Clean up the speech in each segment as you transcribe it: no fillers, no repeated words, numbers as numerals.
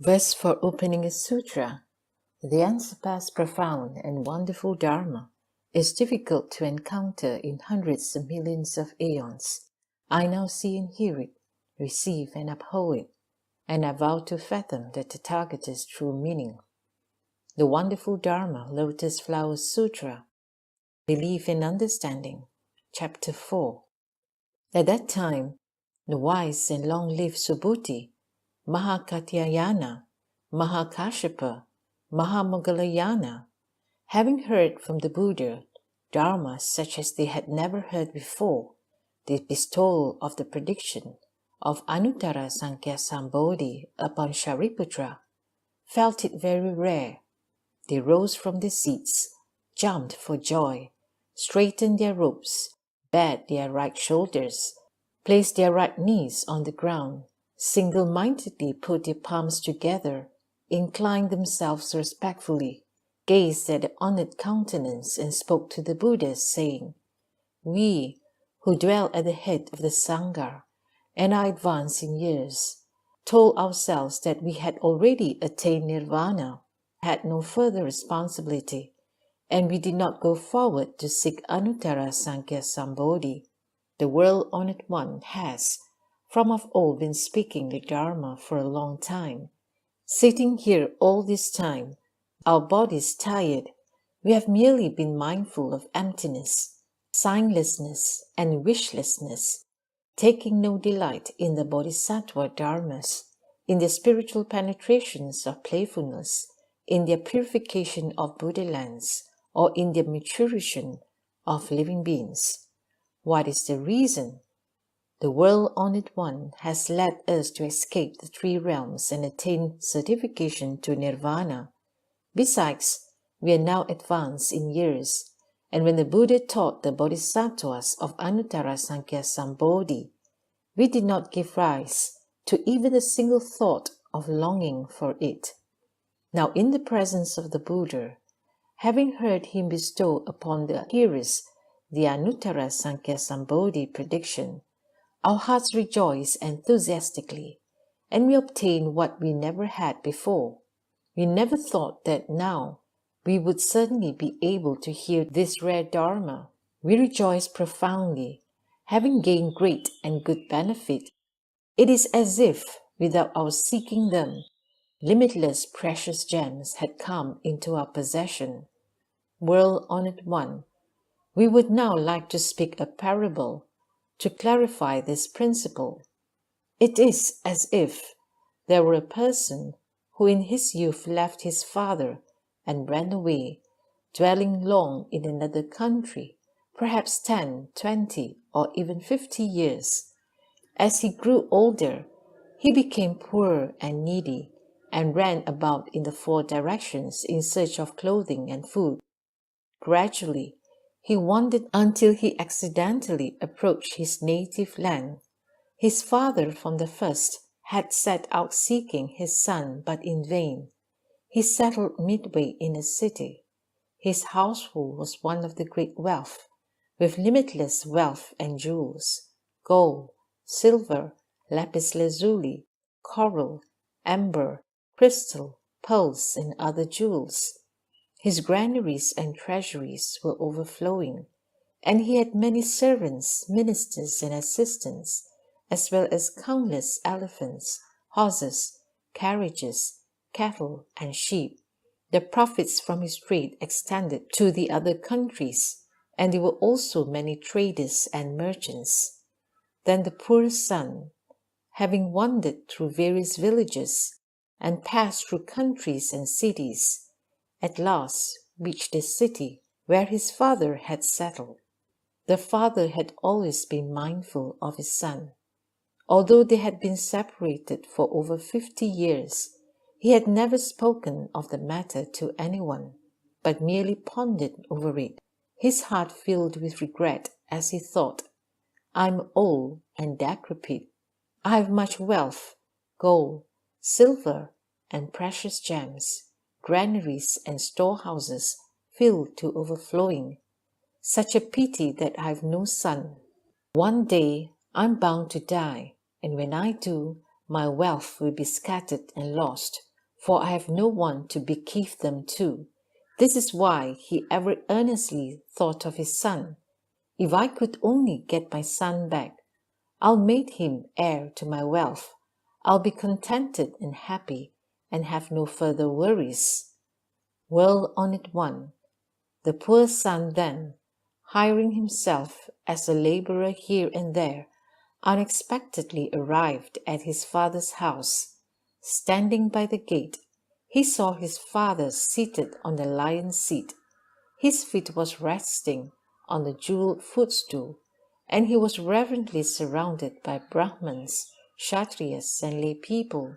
Verse for opening a sutra. The unsurpassed, profound, and wonderful Dharma is difficult to encounter in hundreds of millions of aeons. I now see and hear it, receive and uphold it, and I vow to fathom the Tathagata's true meaning. The wonderful Dharma, Lotus Flower Sutra, Belief and Understanding, Chapter 4. At that time, the wise and long-lived Subhuti, Mahakatyayana, Mahakashyapa, Mahamoggallana, having heard from the Buddha Dharma such as they had never heard before, the bestowal of the prediction of Anuttara Sankhya Sambodhi upon Shariputra, felt it very rare. They rose from their seats, jumped for joy, straightened their robes, bared their right shoulders, placed their right knees on the ground, single-mindedly put their palms together, inclined themselves respectfully, gazed at the honored countenance and spoke to the Buddha, saying, "We, who dwell at the head of the Sangha and are advanced in years, told ourselves that we had already attained nirvana, had no further responsibility, and we did not go forward to seek Anuttara Sankhya Sambodhi. The World-Honored One has, from of old, been speaking the Dharma for a long time. Sitting here all this time, our bodies tired, we have merely been mindful of emptiness, signlessness, and wishlessness, taking no delight in the Bodhisattva Dharmas, in their spiritual penetrations of playfulness, in their purification of Buddha lands, or in their maturation of living beings. What is the reason? The World-Honored One has led us to escape the three realms and attain certification to nirvana. Besides, we are now advanced in years, and when the Buddha taught the Bodhisattvas of Anuttara Sankhya Sambodhi, we did not give rise to even a single thought of longing for it. Now, in the presence of the Buddha, having heard him bestow upon the hearers the Anuttara Sankhya Sambodhi prediction, our hearts rejoice enthusiastically, and we obtain what we never had before. We never thought that now we would certainly be able to hear this rare Dharma. We rejoice profoundly, having gained great and good benefit. It is as if, without our seeking them, limitless precious gems had come into our possession. World-Honored One, we would now like to speak a parable to clarify this principle. It is as if there were a person who in his youth left his father and ran away, dwelling long in another country, perhaps 10, 20, or even 50 years. As he grew older, he became poor and needy, and ran about in the four directions in search of clothing and food. Gradually, he wandered until he accidentally approached his native land. His father from the first had set out seeking his son, but in vain. He settled midway in a city. His household was one of the great wealth, with limitless wealth and jewels, gold, silver, lapis lazuli, coral, amber, crystal, pearls, and other jewels. His granaries and treasuries were overflowing, and he had many servants, ministers, and assistants, as well as countless elephants, horses, carriages, cattle, and sheep. The profits from his trade extended to the other countries, and there were also many traders and merchants. Then the poor son, having wandered through various villages and passed through countries and cities, at last reached the city where his father had settled. The father had always been mindful of his son. Although they had been separated for over 50 years, he had never spoken of the matter to anyone, but merely pondered over it, his heart filled with regret as he thought, "I'm old and decrepit. I have much wealth, gold, silver, and precious gems, granaries and storehouses filled to overflowing. Such a pity that I have no son. One day I'm bound to die, and when I do, my wealth will be scattered and lost, for I have no one to bequeath them to. This is why he ever earnestly thought of his son. If I could only get my son back, I'll make him heir to my wealth. I'll be contented and happy and have no further worries. Well-honored one, the poor son then, hiring himself as a laborer here and there, unexpectedly arrived at his father's house. Standing by the gate, he saw his father seated on the lion's seat. His feet was resting on the jeweled footstool, and he was reverently surrounded by Brahmins, Kshatriyas, and lay people.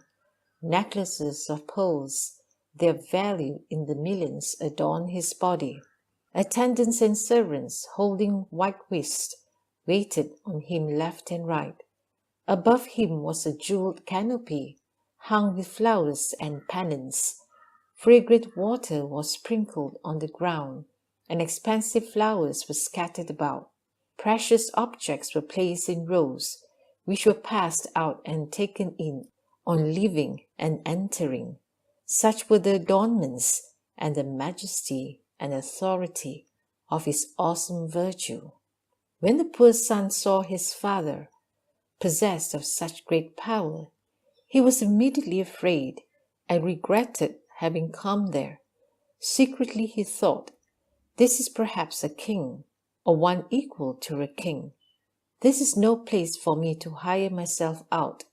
Necklaces of pearls, their value in the millions, adorned his body. Attendants and servants, holding white wrists, waited on him left and right. Above him was a jeweled canopy, hung with flowers and pennants. Fragrant water was sprinkled on the ground, and expensive flowers were scattered about. Precious objects were placed in rows, which were passed out and taken in on leaving and entering. Such were the adornments and the majesty and authority of his awesome virtue. When the poor son saw his father possessed of such great power, he was immediately afraid and regretted having come there. Secretly he thought, "This is perhaps a king, or one equal to a king. This is no place for me to hire myself out.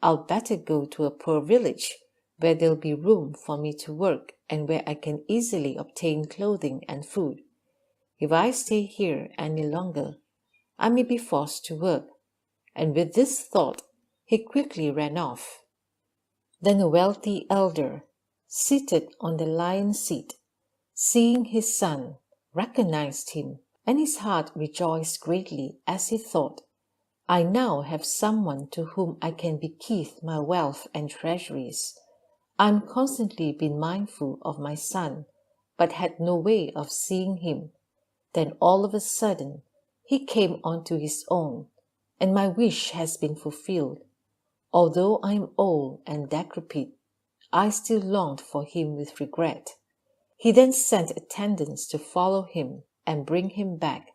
I'll better go to a poor village where there'll be room for me to work and where I can easily obtain clothing and food. If I stay here any longer, I may be forced to work." And with this thought, he quickly ran off. Then a wealthy elder, seated on the lion's seat, seeing his son, recognized him, and his heart rejoiced greatly as he thought, "I now have someone to whom I can bequeath my wealth and treasuries. I'm constantly been mindful of my son, but had no way of seeing him. Then all of a sudden he came onto his own, and my wish has been fulfilled. Although I am old and decrepit, I still longed for him with regret." He then sent attendants to follow him and bring him back.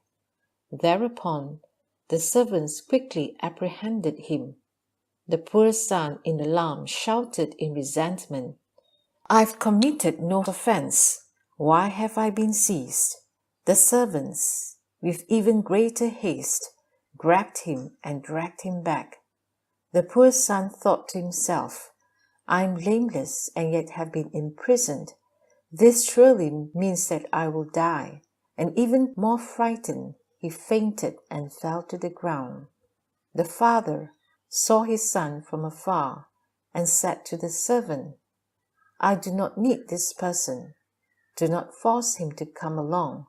Thereupon the servants quickly apprehended him. The poor son in alarm shouted in resentment, "I've committed no offense. Why have I been seized?" The servants, with even greater haste, grabbed him and dragged him back. The poor son thought to himself, "I am blameless and yet have been imprisoned. This surely means that I will die." And even more frightened, he fainted and fell to the ground. The father saw his son from afar and said to the servant, "I do not need this person. Do not force him to come along.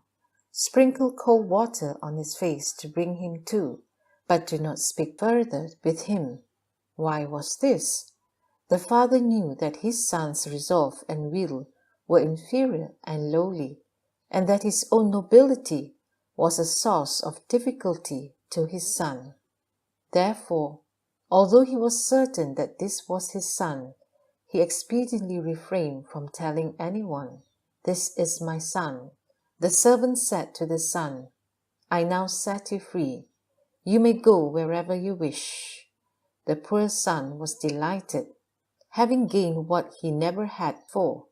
Sprinkle cold water on his face to bring him to, but do not speak further with him." Why was this? The father knew that his son's resolve and will were inferior and lowly, and that his own nobility was a source of difficulty to his son. Therefore, although he was certain that this was his son, he expediently refrained from telling anyone, "This is my son." The servant said to the son, "I now set you free. You may go wherever you wish." The poor son was delighted. Having gained what he never had before,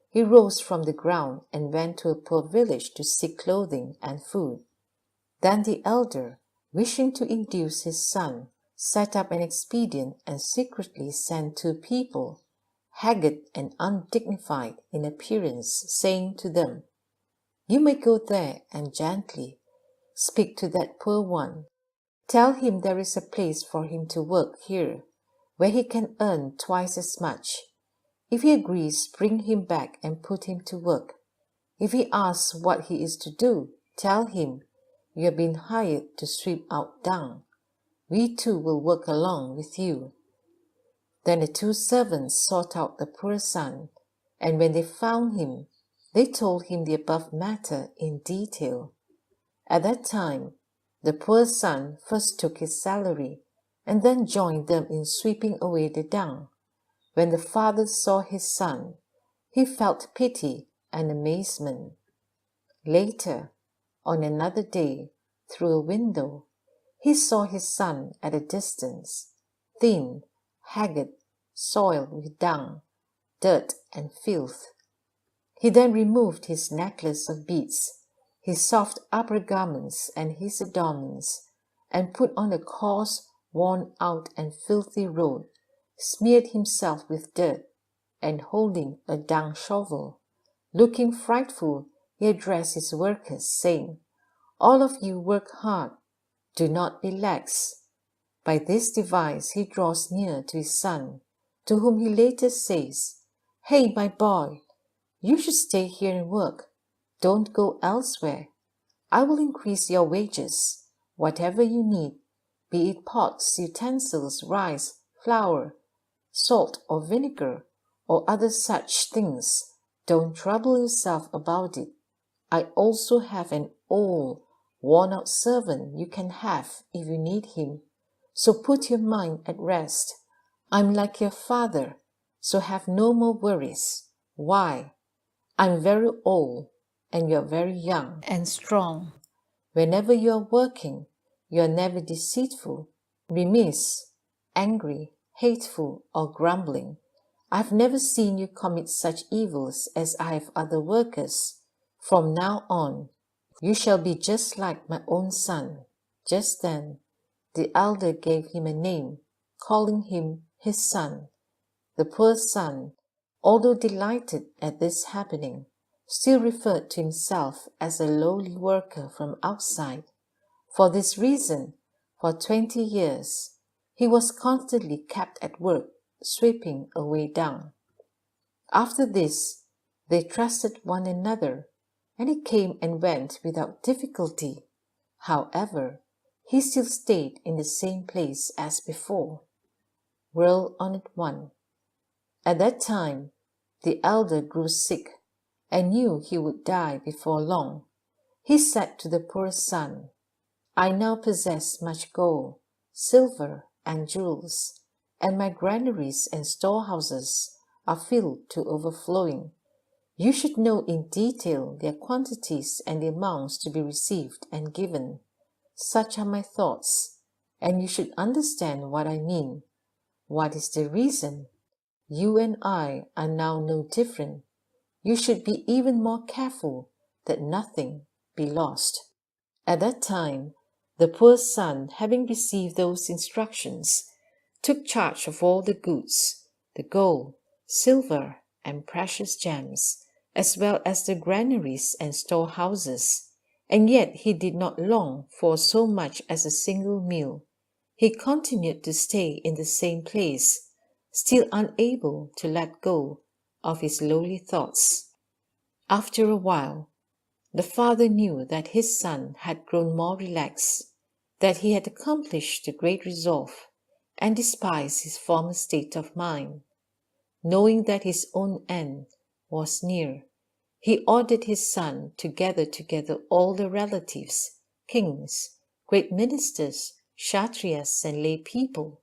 he rose from the ground and went to a poor village to seek clothing and food. Then the elder, wishing to induce his son, set up an expedient and secretly sent two people, haggard and undignified in appearance, saying to them, "You may go there and gently speak to that poor one. Tell him there is a place for him to work here, where he can earn twice as much. If he agrees, bring him back and put him to work. If he asks what he is to do, tell him you have been hired to sweep out dung. We too will work along with you." Then the two servants sought out the poor son, and when they found him, they told him the above matter in detail. At that time, the poor son first took his salary, and then joined them in sweeping away the dung. When the father saw his son, he felt pity and amazement. Later, on another day, through a window, he saw his son at a distance, thin, haggard, soiled with dung, dirt, and filth. He then removed his necklace of beads, his soft upper garments, and his adornments, and put on a coarse, worn-out, and filthy robe, smeared himself with dirt, and holding a dung shovel, looking frightful, he addressed his workers, saying, "All of you work hard, do not be lax." By this device he draws near to his son, to whom he later says, "Hey, my boy, you should stay here and work. Don't go elsewhere. I will increase your wages. Whatever you need, be it pots, utensils, rice, flour, salt or vinegar, or other such things, don't trouble yourself about it. I also have an old, worn-out servant you can have if you need him. So put your mind at rest. I'm like your father, so have no more worries. Why? I'm very old, and you're very young and strong. Whenever you're working, you're never deceitful, remiss, angry, hateful, or grumbling. I've never seen you commit such evils as I have other workers. From now on, you shall be just like my own son." Just then, the elder gave him a name, calling him his son. The poor son, although delighted at this happening, still referred to himself as a lowly worker from outside. For this reason, for 20 years, he was constantly kept at work, sweeping away dung. After this, they trusted one another, and he came and went without difficulty. However, he still stayed in the same place as before. World Honored One. At that time, the elder grew sick and knew he would die before long. He said to the poor son, "I now possess much gold, silver, and jewels, and my granaries and storehouses are filled to overflowing. You should know in detail their quantities and the amounts to be received and given. Such are my thoughts, and you should understand what I mean. What is the reason? You and I are now no different. You should be even more careful that nothing be lost." At that time, the poor son, having received those instructions, took charge of all the goods, the gold, silver, and precious gems, as well as the granaries and storehouses. And yet he did not long for so much as a single meal. He continued to stay in the same place, still unable to let go of his lowly thoughts. After a while, the father knew that his son had grown more relaxed, that he had accomplished the great resolve, and despised his former state of mind. Knowing that his own end was near, he ordered his son to gather together all the relatives, kings, great ministers, kshatriyas, and lay people.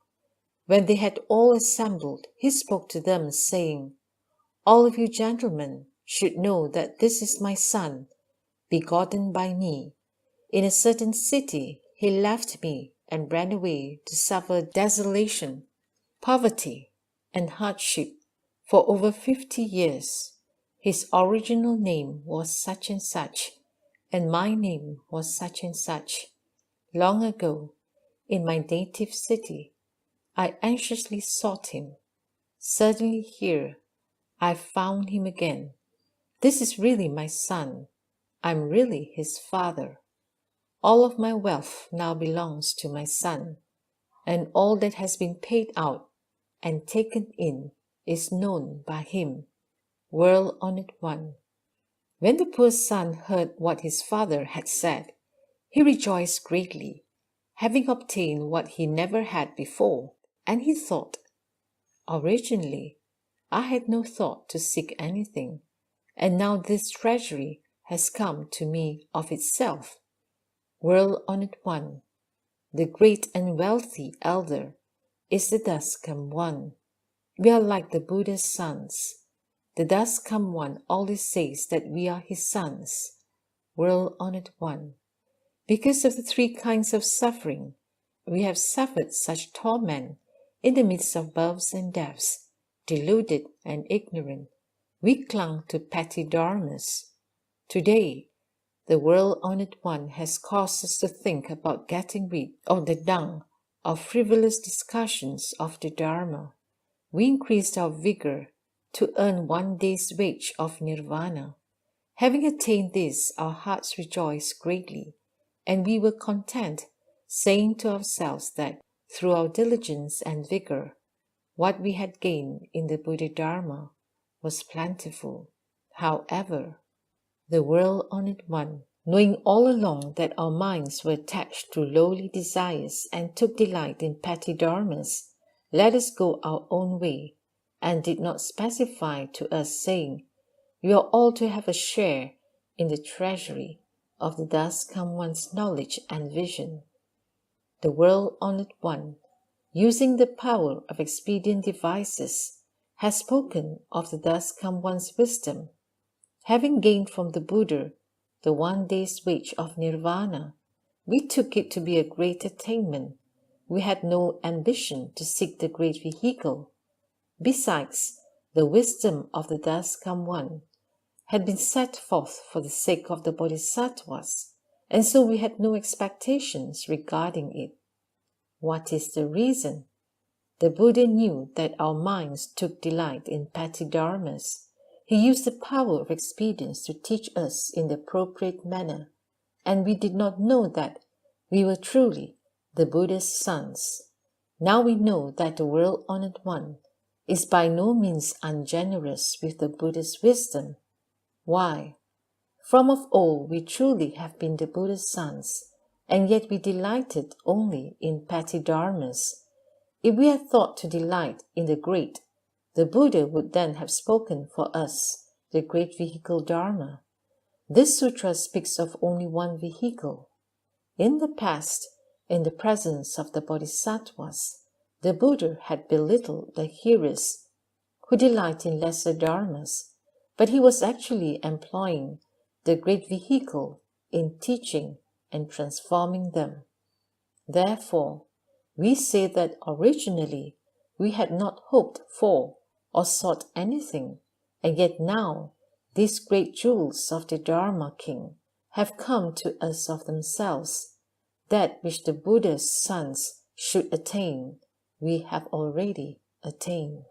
When they had all assembled, he spoke to them, saying, "All of you gentlemen should know that this is my son, begotten by me. In a certain city he left me and ran away to suffer desolation, poverty, and hardship for over 50 years. His original name was such and such, and my name was such and such. Long ago, in my native city, I anxiously sought him. Suddenly here, I found him again. This is really my son. I'm really his father. All of my wealth now belongs to my son, and all that has been paid out and taken in is known by him." World Honored One. When the poor son heard what his father had said, he rejoiced greatly, having obtained what he never had before, and he thought, "Originally, I had no thought to seek anything, and now this treasury has come to me of itself." World Honored One. The great and wealthy elder is the thus come one. We are like the Buddha's sons. The Thus Come One always says that we are his sons, world-honored one. Because of the three kinds of suffering, we have suffered such torment in the midst of births and deaths, deluded and ignorant. We clung to petty dharmas. Today, the world-honored one has caused us to think about getting rid of the dung of frivolous discussions of the Dharma. We increased our vigor to earn one day's wage of nirvana. Having attained this, our hearts rejoiced greatly, and we were content, saying to ourselves that through our diligence and vigor, what we had gained in the Buddha Dharma was plentiful. However, the world-honored one, knowing all along that our minds were attached to lowly desires and took delight in petty dharmas, let us go our own way, and did not specify to us, saying, "You are all to have a share in the treasury of the Thus Come One's knowledge and vision." The world-honored one, using the power of expedient devices, has spoken of the Thus Come One's wisdom. Having gained from the Buddha the one day's wage of nirvana, we took it to be a great attainment. We had no ambition to seek the great vehicle. Besides, the wisdom of the Thus Come One had been set forth for the sake of the bodhisattvas, and so we had no expectations regarding it. What is the reason? The Buddha knew that our minds took delight in petty dharmas. He used the power of expedience to teach us in the appropriate manner, and we did not know that we were truly the Buddha's sons. Now we know that the world-honored one is by no means ungenerous with the Buddha's wisdom. Why? From of old we truly have been the Buddha's sons, and yet we delighted only in petty dharmas. If we had thought to delight in the great, the Buddha would then have spoken for us the great vehicle Dharma. This sutra speaks of only one vehicle. In the past, in the presence of the bodhisattvas, the Buddha had belittled the hearers who delight in lesser dharmas, but he was actually employing the great vehicle in teaching and transforming them. Therefore, we say that originally we had not hoped for or sought anything, and yet now these great jewels of the Dharma King have come to us of themselves. That which the Buddha's sons should attain, we have already attained.